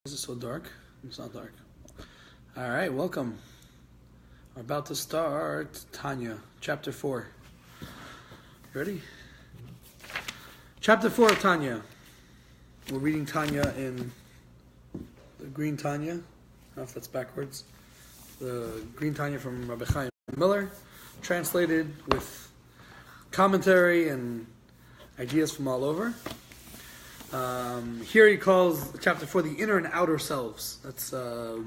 Is it so dark? It's not dark. All right, welcome. We're about to start Tanya, chapter 4. You ready? Chapter 4 of Tanya. We're reading Tanya in the green Tanya. I don't know if that's backwards. The green Tanya from Rabbi Miller, translated with commentary and ideas from all over. Here he calls chapter 4 the inner and outer selves. That's the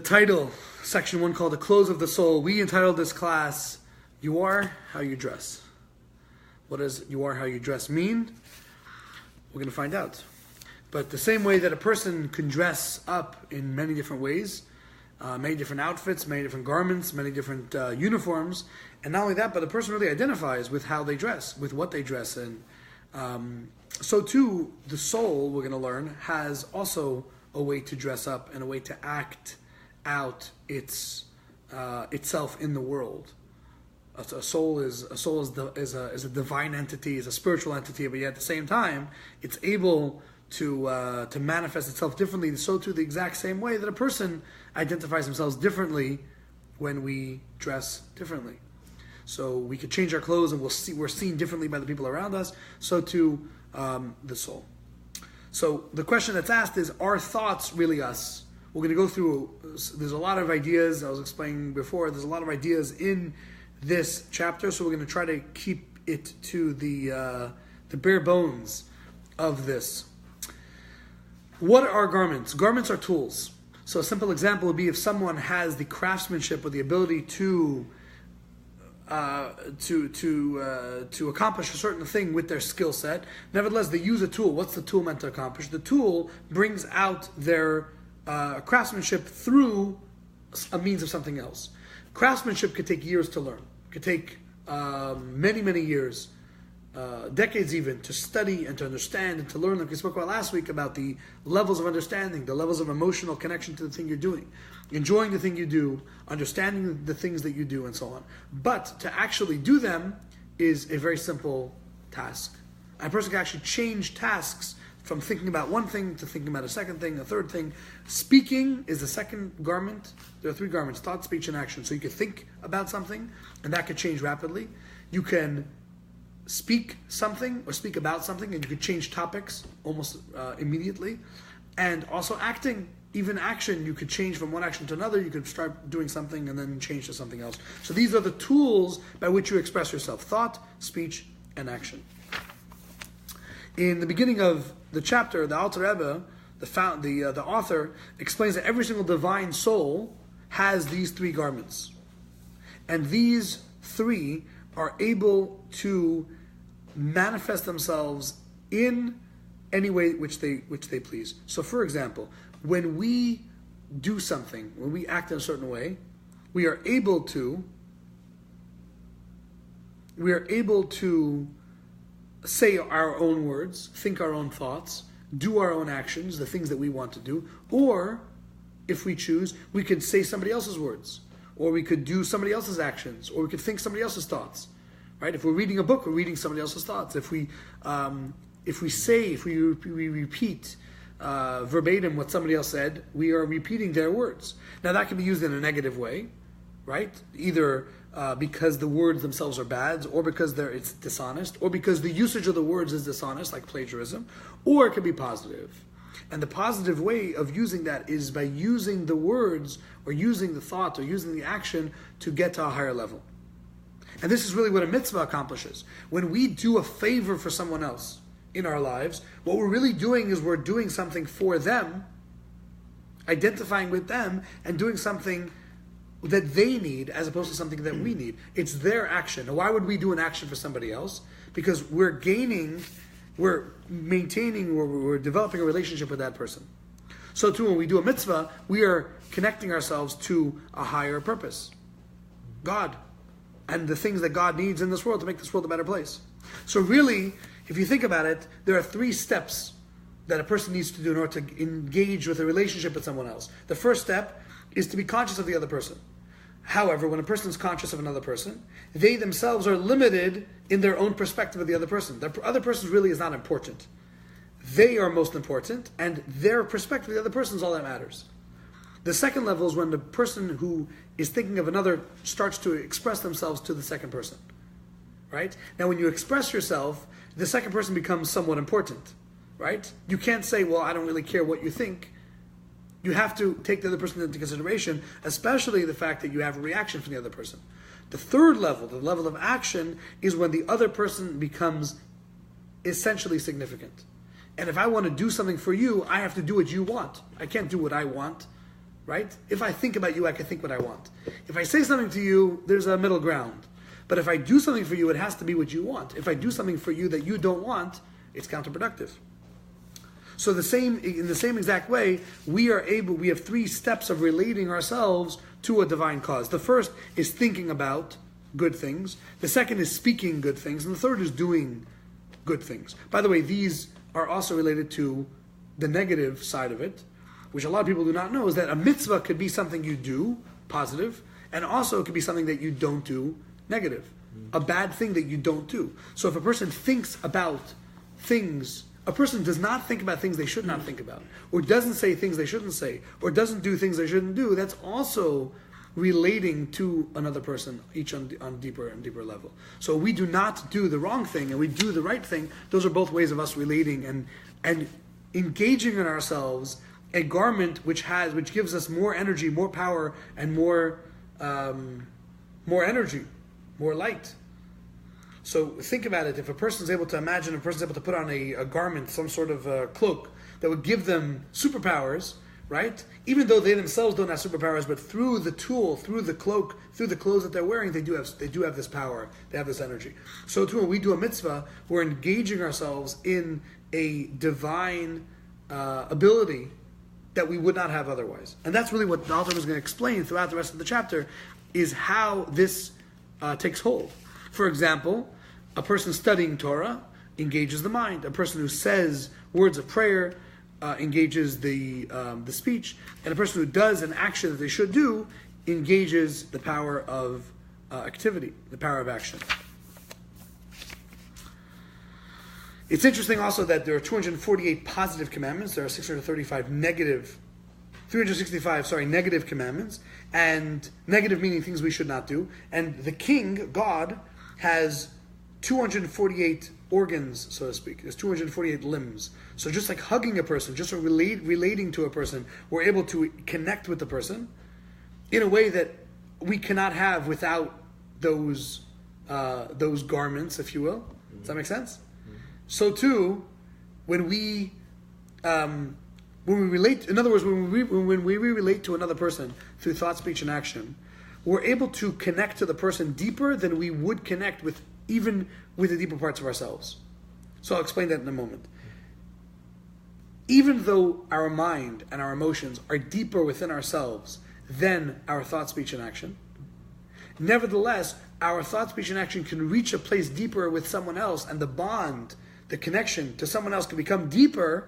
title, section 1, called The Clothes of the Soul. We entitled this class, You Are How You Dress. What does you are how you dress mean? We're going to find out. But the same way that a person can dress up in many different ways, many different outfits, many different garments, many different uniforms, and not only that, but a person really identifies with how they dress, with what they dress in. So too, the soul, we're going to learn, has also a way to dress up and a way to act out itself in the world. A soul is a divine entity, is a spiritual entity, but yet at the same time, it's able to manifest itself differently. So too, the exact same way that a person identifies themselves differently when we dress differently. So we could change our clothes and we're seen differently by the people around us. So too, the soul. So the question that's asked is, are thoughts really us? We're going to go through, there's a lot of ideas, I was explaining before, there's a lot of ideas in this chapter, so we're going to try to keep it to the bare bones of this. What are garments? Garments are tools. So a simple example would be if someone has the craftsmanship or the ability to accomplish a certain thing with their skill set. Nevertheless, they use a tool. What's the tool meant to accomplish? The tool brings out their craftsmanship through a means of something else. Craftsmanship could take years to learn. It could take many, many years, decades even, to study and to understand and to learn. Like we spoke about last week about the levels of understanding, the levels of emotional connection to the thing you're doing, enjoying the thing you do, understanding the things that you do, and so on. But to actually do them is a very simple task. A person can actually change tasks from thinking about one thing to thinking about a second thing, a third thing. Speaking is the second garment. There are 3 garments: thought, speech, and action. So you can think about something, and that could change rapidly. You can speak something or speak about something, and you could change topics almost immediately. And also acting, even action, you could change from one action to another. You could start doing something and then change to something else. So these are the tools by which you express yourself: thought, speech, and action. In the beginning of the chapter, the Alter Rebbe, the author, explains that every single divine soul has these 3 garments. And these 3 are able to manifest themselves in any way which they please. So for example, when we do something, when we act in a certain way, we are able to say our own words, think our own thoughts, do our own actions, the things that we want to do, or if we choose, we could say somebody else's words, or we could do somebody else's actions, or we could think somebody else's thoughts. Right? If we're reading a book, we're reading somebody else's thoughts. If we repeat verbatim what somebody else said, we are repeating their words. Now that can be used in a negative way, right? Either because the words themselves are bad, or because it's dishonest, or because the usage of the words is dishonest, like plagiarism, or it can be positive. And the positive way of using that is by using the words, or using the thought, or using the action to get to a higher level. And this is really what a mitzvah accomplishes. When we do a favor for someone else in our lives, what we're really doing is we're doing something for them, identifying with them, and doing something that they need as opposed to something that we need. It's their action. Now, why would we do an action for somebody else? Because we're maintaining, we're developing a relationship with that person. So too, when we do a mitzvah, we are connecting ourselves to a higher purpose, God, and the things that God needs in this world to make this world a better place. So really, if you think about it, there are 3 steps that a person needs to do in order to engage with a relationship with someone else. The first step is to be conscious of the other person. However, when a person is conscious of another person, they themselves are limited in their own perspective of the other person. The other person really is not important. they are most important, and their perspective of the other person is all that matters. The second level is when the person who is thinking of another starts to express themselves to the second person. Right? Now, when you express yourself, the second person becomes somewhat important. Right? You can't say, well, I don't really care what you think. You have to take the other person into consideration, especially the fact that you have a reaction from the other person. The third level, the level of action, is when the other person becomes essentially significant. And if I want to do something for you, I have to do what you want. I can't do what I want. Right? If I think about you, I can think what I want. If I say something to you, there's a middle ground. But if I do something for you, it has to be what you want. If I do something for you that you don't want, it's counterproductive. So in the same exact way, we have 3 steps of relating ourselves to a divine cause. The first is thinking about good things. The second is speaking good things. And the third is doing good things. By the way, these are also related to the negative side of it, which a lot of people do not know, is that a mitzvah could be something you do, positive, and also it could be something that you don't do, negative. A bad thing that you don't do. So if a person thinks about things, a person does not think about things they should not think about, or doesn't say things they shouldn't say, or doesn't do things they shouldn't do, that's also relating to another person, each on deeper and deeper level. So we do not do the wrong thing, and we do the right thing. Those are both ways of us relating and engaging in ourselves a garment which gives us more energy, more power, and more energy, more light. So think about it. If a person's able to imagine, a person's able to put on a garment, some sort of a cloak that would give them superpowers, right? Even though they themselves don't have superpowers, but through the tool, through the cloak, through the clothes that they're wearing, they do have this power. They have this energy. So too, when we do a mitzvah, we're engaging ourselves in a divine ability that we would not have otherwise. And that's really what the author was going to explain throughout the rest of the chapter, is how this takes hold. For example, a person studying Torah engages the mind. A person who says words of prayer engages the speech. And a person who does an action that they should do engages the power of activity, the power of action. It's interesting also that there are 248 positive commandments. There are 365 negative commandments. And negative meaning things we should not do. And the king, God, has 248 organs, so to speak. There's 248 limbs. So just like hugging a person, just relating to a person, we're able to connect with the person in a way that we cannot have without those garments, if you will. Does that make sense? So too, when we relate, in other words, when we relate to another person through thought, speech, and action, we're able to connect to the person deeper than we would connect with even with the deeper parts of ourselves. So I'll explain that in a moment. Even though our mind and our emotions are deeper within ourselves than our thought, speech, and action, nevertheless, our thought, speech, and action can reach a place deeper with someone else, and the bond, the connection to someone else can become deeper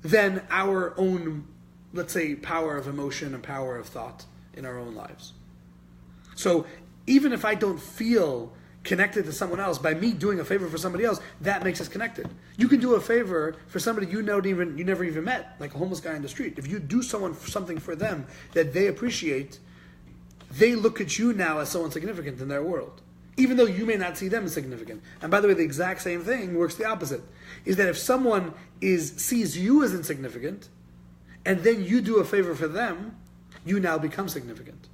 than our own, let's say, power of emotion and power of thought in our own lives. So even if I don't feel connected to someone else, by me doing a favor for somebody else, that makes us connected. You can do a favor for somebody you never even met, like a homeless guy in the street. If you do something for them that they appreciate, they look at you now as someone significant in their world, even though you may not see them as significant. And by the way, the exact same thing works the opposite, is that if someone sees you as insignificant, and then you do a favor for them, you now become significant.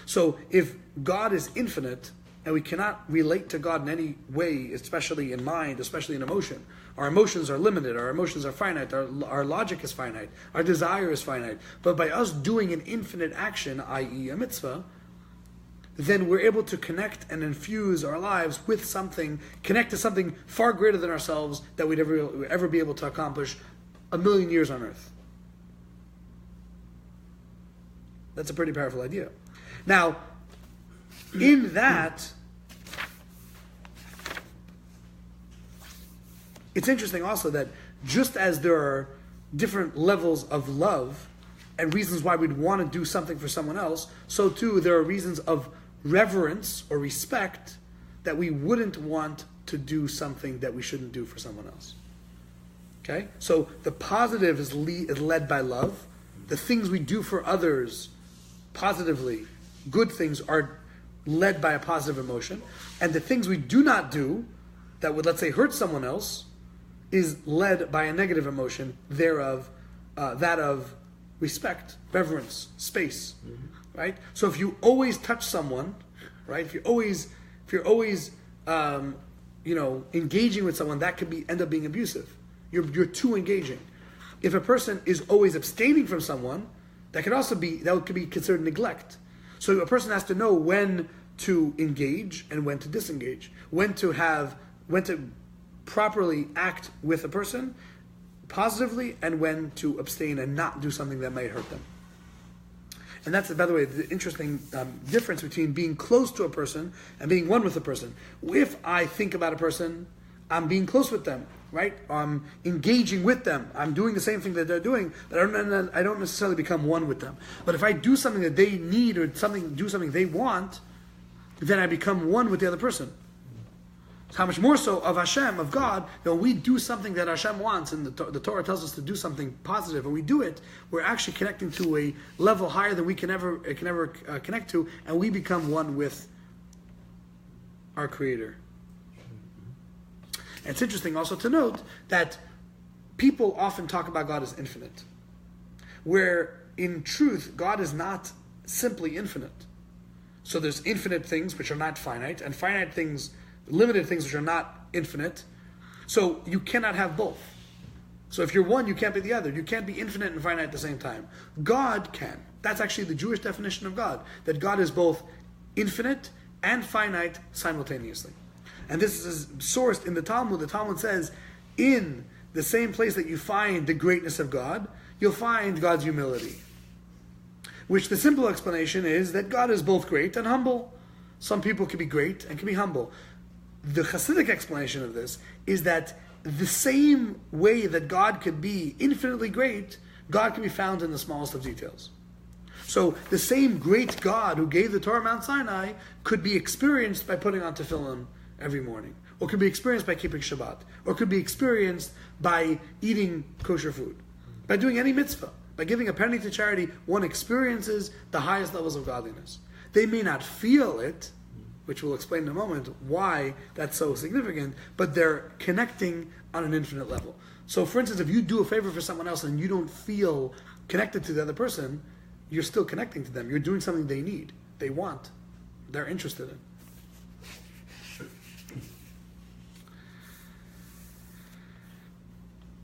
So if God is infinite, and we cannot relate to God in any way, especially in mind, especially in emotion. Our emotions are limited, our emotions are finite, our logic is finite, our desire is finite. But by us doing an infinite action, i.e. a mitzvah, then we're able to connect and infuse our lives with something, connect to something far greater than ourselves that we'd ever be able to accomplish 1,000,000 years on earth. That's a pretty powerful idea. Now, in that, it's interesting also that just as there are different levels of love and reasons why we'd want to do something for someone else, so too there are reasons of reverence or respect that we wouldn't want to do something that we shouldn't do for someone else. Okay? So the positive is led by love. The things we do for others positively, good things, are led by a positive emotion. And the things we do not do that would, let's say, hurt someone else is led by a negative emotion, thereof, that of respect, reverence, space. Right? So if you always touch someone, right? If you're always engaging with someone, that could end up being abusive. You're too engaging. If a person is always abstaining from someone, that could be considered neglect. So a person has to know when to engage and when to disengage, when to properly act with a person positively, and when to abstain and not do something that might hurt them. And that's, by the way, the interesting difference between being close to a person and being one with a person. If I think about a person, I'm being close with them, right? I'm engaging with them. I'm doing the same thing that they're doing, but I don't necessarily become one with them. But if I do something that they need or do something they want, then I become one with the other person. How much more so of Hashem, of God, that when we do something that Hashem wants, and the Torah tells us to do something positive, and we do it, we're actually connecting to a level higher than we can ever connect to, and we become one with our Creator. And it's interesting also to note that people often talk about God as infinite, where in truth, God is not simply infinite. So there's infinite things which are not finite, and finite things, limited things which are not infinite. So you cannot have both. So if you're one, you can't be the other. You can't be infinite and finite at the same time. God can. That's actually the Jewish definition of God, that God is both infinite and finite simultaneously. And this is sourced in the Talmud. The Talmud says, in the same place that you find the greatness of God, you'll find God's humility. Which the simple explanation is that God is both great and humble. Some people can be great and can be humble. The Chassidic explanation of this is that the same way that God could be infinitely great, God can be found in the smallest of details. So the same great God who gave the Torah on Mount Sinai could be experienced by putting on tefillin every morning, or could be experienced by keeping Shabbat, or could be experienced by eating kosher food, by doing any mitzvah, by giving a penny to charity. One experiences the highest levels of godliness. They may not feel it, which we'll explain in a moment why that's so significant, but they're connecting on an infinite level. So for instance, if you do a favor for someone else and you don't feel connected to the other person, you're still connecting to them. You're doing something they need, they want, they're interested in.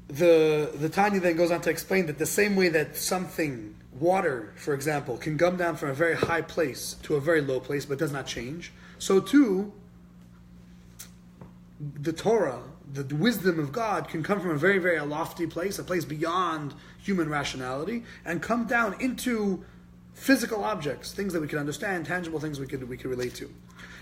The Tanya then goes on to explain that the same way that something, water, for example, can come down from a very high place to a very low place but does not change, so too, the Torah, the wisdom of God, can come from a very, very lofty place, a place beyond human rationality, and come down into physical objects, things that we can understand, tangible things we could relate to.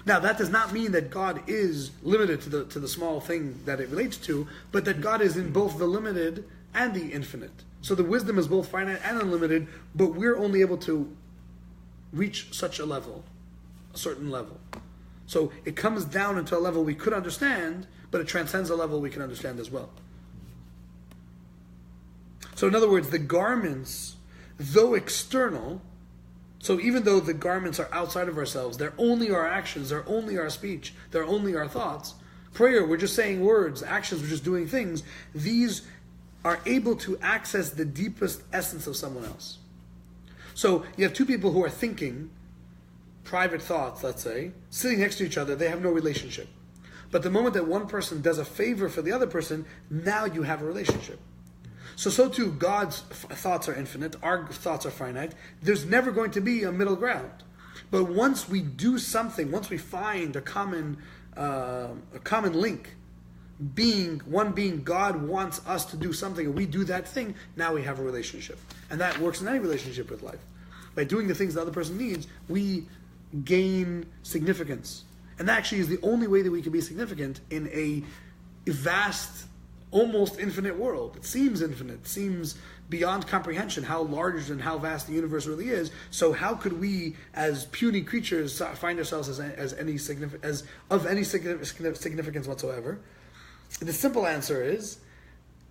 Now, that does not mean that God is limited to the small thing that it relates to, but that God is in both the limited and the infinite. So the wisdom is both finite and unlimited, but we're only able to reach such a level, a certain level. So it comes down into a level we could understand, but it transcends a level we can understand as well. So in other words, the garments, though external, so even though the garments are outside of ourselves, they're only our actions, they're only our speech, they're only our thoughts. Prayer, we're just saying words. Actions, we're just doing things. These are able to access the deepest essence of someone else. So you have two people who are thinking private thoughts, let's say, sitting next to each other, they have no relationship. But the moment that one person does a favor for the other person, now you have a relationship. So too, God's thoughts are infinite, our thoughts are finite. There's never going to be a middle ground. But once we do something, once we find a common link, one being God wants us to do something, and we do that thing, now we have a relationship. And that works in any relationship with life. By doing the things the other person needs, we gain significance. And that actually is the only way that we can be significant in a vast, almost infinite world. It seems infinite, it seems beyond comprehension how large and how vast the universe really is. So how could we, as puny creatures, find ourselves as of any significance whatsoever? The simple answer is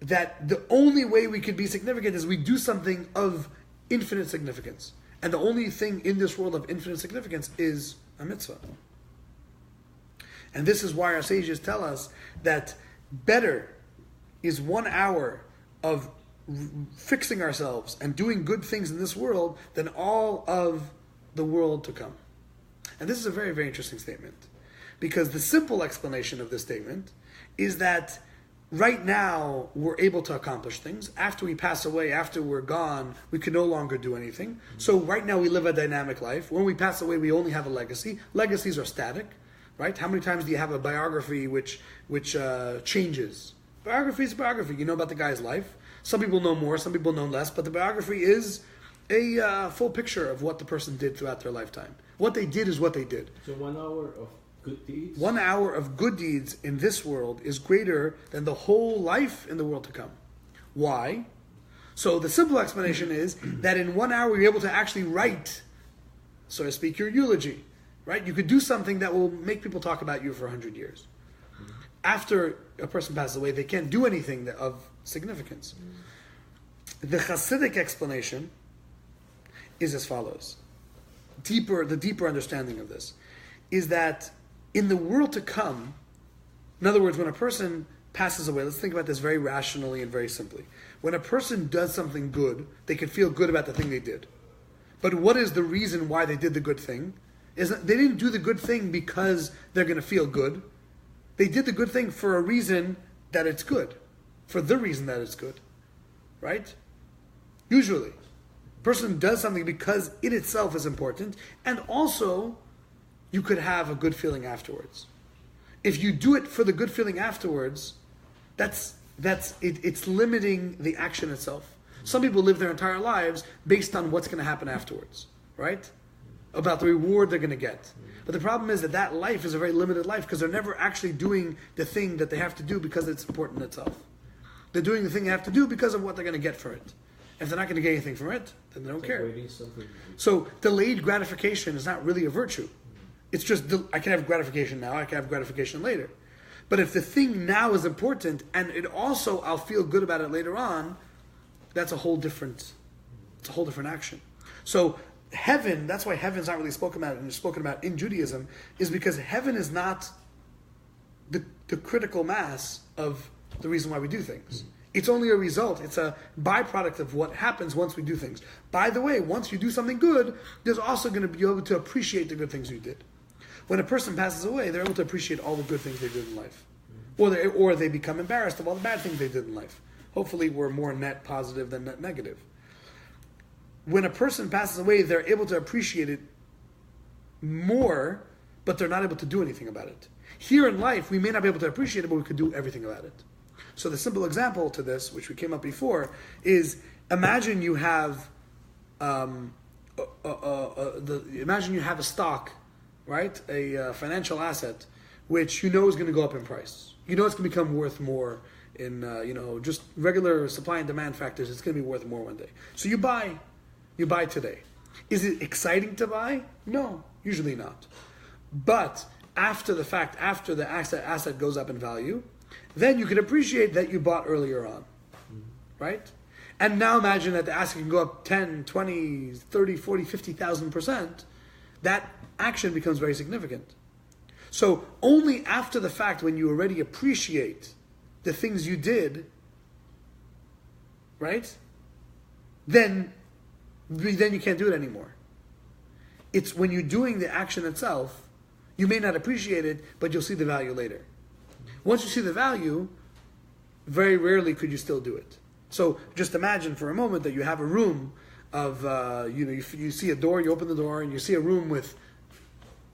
that the only way we could be significant is we do something of infinite significance. And the only thing in this world of infinite significance is a mitzvah. And this is why our sages tell us that better is 1 hour of fixing ourselves and doing good things in this world than all of the world to come. And this is a very, very interesting statement. Because the simple explanation of this statement is that right now we're able to accomplish things. After we pass away, after we're gone, we can no longer do anything. So right now we live a dynamic life. When we pass away, we only have a legacy. Legacies are static, right? How many times do you have a biography which changes? Biography is biography. You know about the guy's life. Some people know more, some people know less, but the biography is a full picture of what the person did throughout their lifetime. What they did is what they did. So 1 hour of good deeds? 1 hour of good deeds in this world is greater than the whole life in the world to come. Why? So the simple explanation is that in 1 hour you're able to actually write, so to speak, your eulogy. Right? You could do something that will make people talk about you for 100 years. After a person passes away, they can't do anything of significance. The Chassidic explanation is as follows. The deeper understanding of this is that in the world to come, in other words, when a person passes away, let's think about this very rationally and very simply. When a person does something good, they can feel good about the thing they did. But what is the reason why they did the good thing? They didn't do the good thing because they're going to feel good. They did the good thing for a reason that it's good. For the reason that it's good. Right? Usually. A person does something because it itself is important. And also, you could have a good feeling afterwards. If you do it for the good feeling afterwards, it's limiting the action itself. Some people live their entire lives based on what's going to happen afterwards. Right? About the reward they're going to get. But the problem is that life is a very limited life because they're never actually doing the thing that they have to do because it's important in itself. They're doing the thing they have to do because of what they're going to get for it. If they're not going to get anything from it, then they don't care. So delayed gratification is not really a virtue. It's just, I can have gratification now, I can have gratification later. But if the thing now is important and it also, I'll feel good about it later on, that's a whole different action. So heaven, that's why heaven's not really spoken about in Judaism, is because heaven is not the critical mass of the reason why we do things. It's only a result. It's a byproduct of what happens once we do things. By the way, once you do something good, there's also going to be able to appreciate the good things you did. When a person passes away, they're able to appreciate all the good things they did in life. Or they become embarrassed of all the bad things they did in life. Hopefully we're more net positive than net negative. When a person passes away, they're able to appreciate it more, but they're not able to do anything about it. Here in life, we may not be able to appreciate it, but we could do everything about it. So the simple example to this, which we came up before, is imagine you have imagine you have a stock, right? A financial asset, which you know is going to go up in price. You know it's going to become worth more in just regular supply and demand factors. It's going to be worth more one day. So you buy today. Is it exciting to buy? No, usually not. But after the fact, after the asset goes up in value, then you can appreciate that you bought earlier on. Right? And now imagine that the asset can go up 10, 20, 30, 40, 50,000%. That action becomes very significant. So only after the fact, when you already appreciate the things you did, right? Then you can't do it anymore. It's when you're doing the action itself, you may not appreciate it, but you'll see the value later. Once you see the value, very rarely could you still do it. So just imagine for a moment that you have a room of, you see a door, you open the door, and you see a room with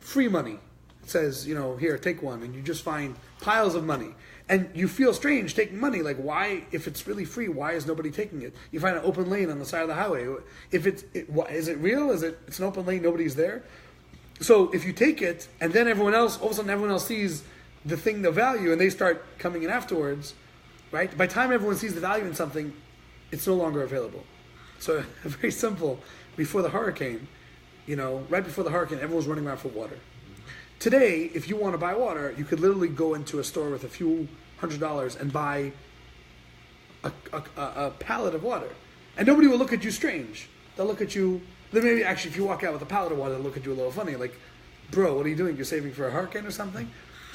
free money. It says, here, take one, and you just find piles of money. And you feel strange taking money. Like, why, if it's really free, why is nobody taking it? You find an open lane on the side of the highway. Is it real? It's an open lane, nobody's there? So if you take it, and then all of a sudden everyone else sees the value, and they start coming in afterwards, right? By the time everyone sees the value in something, it's no longer available. So very simple. Before the hurricane, right before the hurricane, everyone was running around for water. Today, if you want to buy water, you could literally go into a store with a few $100s and buy a pallet of water, and nobody will look at you strange. They'll look at you. Then maybe actually, if you walk out with a pallet of water, they'll look at you a little funny, like, "Bro, what are you doing? You're saving for a hurricane or something?"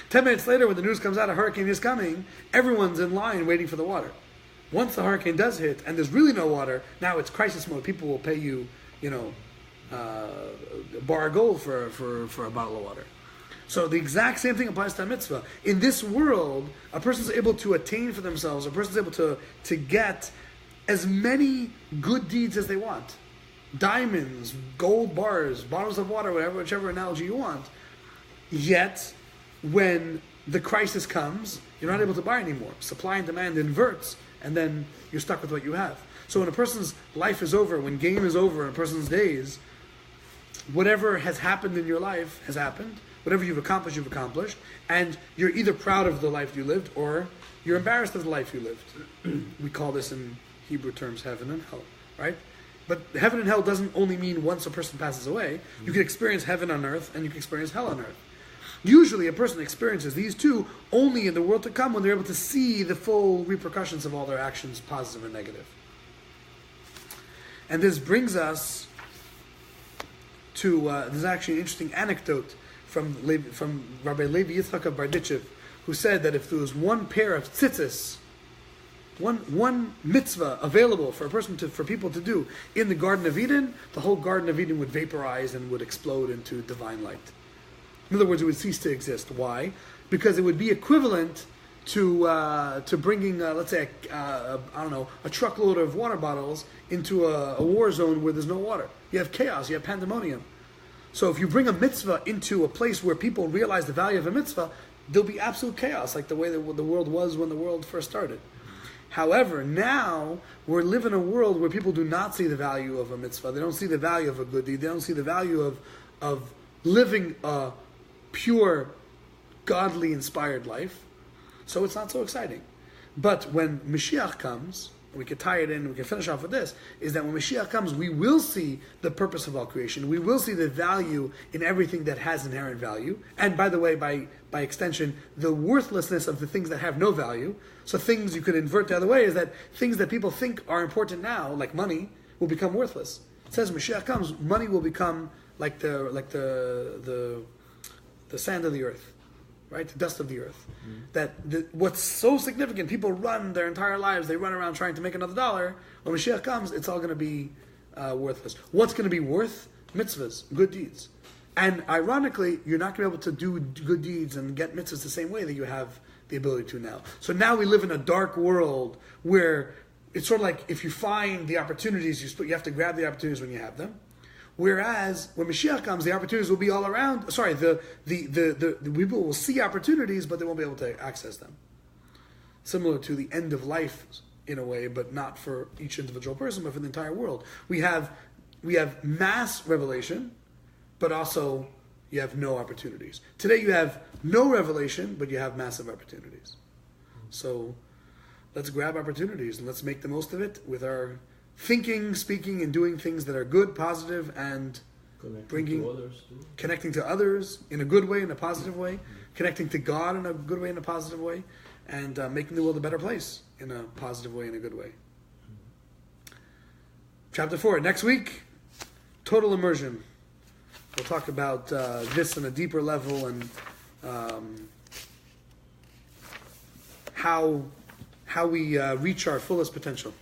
10 minutes later, when the news comes out a hurricane is coming, everyone's in line waiting for the water. Once the hurricane does hit and there's really no water, now it's crisis mode. People will pay you, a bar of gold for a bottle of water. So the exact same thing applies to a mitzvah. In this world, a person's able to attain for themselves, a person's able to get as many good deeds as they want. Diamonds, gold bars, bottles of water, whichever analogy you want. Yet, when the crisis comes, you're not able to buy anymore. Supply and demand inverts, and then you're stuck with what you have. So when a person's life is over, when game is over in a person's days, whatever has happened in your life has happened. Whatever you've accomplished, and you're either proud of the life you lived or you're embarrassed of the life you lived. We call this in Hebrew terms heaven and hell, right? But heaven and hell doesn't only mean once a person passes away. You can experience heaven on earth and you can experience hell on earth. Usually a person experiences these two only in the world to come when they're able to see the full repercussions of all their actions, positive and negative. And this brings us to, there's actually an interesting anecdote from Rabbi Levi Yitzchak of Barditchev, who said that if there was one pair of tzitzis, one mitzvah available for people to do in the Garden of Eden, the whole Garden of Eden would vaporize and would explode into divine light. In other words, it would cease to exist. Why? Because it would be equivalent to bringing, let's say, a truckload of water bottles into a war zone where there's no water. You have chaos. You have pandemonium. So if you bring a mitzvah into a place where people realize the value of a mitzvah, there'll be absolute chaos, like the way that the world was when the world first started. However, now we're living in a world where people do not see the value of a mitzvah. They don't see the value of a good deed. They don't see the value of living a pure, godly, inspired life. So it's not so exciting. But when Mashiach comes, we can tie it in, we can finish off with this, is that when Mashiach comes, we will see the purpose of all creation. We will see the value in everything that has inherent value. And by the way, by extension, the worthlessness of the things that have no value. So things you could invert the other way is that things that people think are important now, like money, will become worthless. It says Mashiach comes, money will become like the sand of the earth. Right, the dust of the earth. What's so significant, people run their entire lives, they run around trying to make another dollar. When Mashiach comes, it's all going to be worthless. What's going to be worth? Mitzvahs, good deeds. And ironically, you're not going to be able to do good deeds and get mitzvahs the same way that you have the ability to now. So now we live in a dark world where it's sort of like if you find the opportunities, you have to grab the opportunities when you have them. Whereas when Mashiach comes, the opportunities will be all around. Sorry, the people will see opportunities, but they won't be able to access them. Similar to the end of life, in a way, but not for each individual person, but for the entire world. We have mass revelation, but also you have no opportunities. Today you have no revelation, but you have massive opportunities. So let's grab opportunities and let's make the most of it with our thinking, speaking, and doing things that are good, positive, and connecting to others in a good way, in a positive way, connecting to God in a good way, in a positive way, and making the world a better place in a positive way, in a good way. Chapter 4. Next week, total immersion. We'll talk about this on a deeper level and how we reach our fullest potential.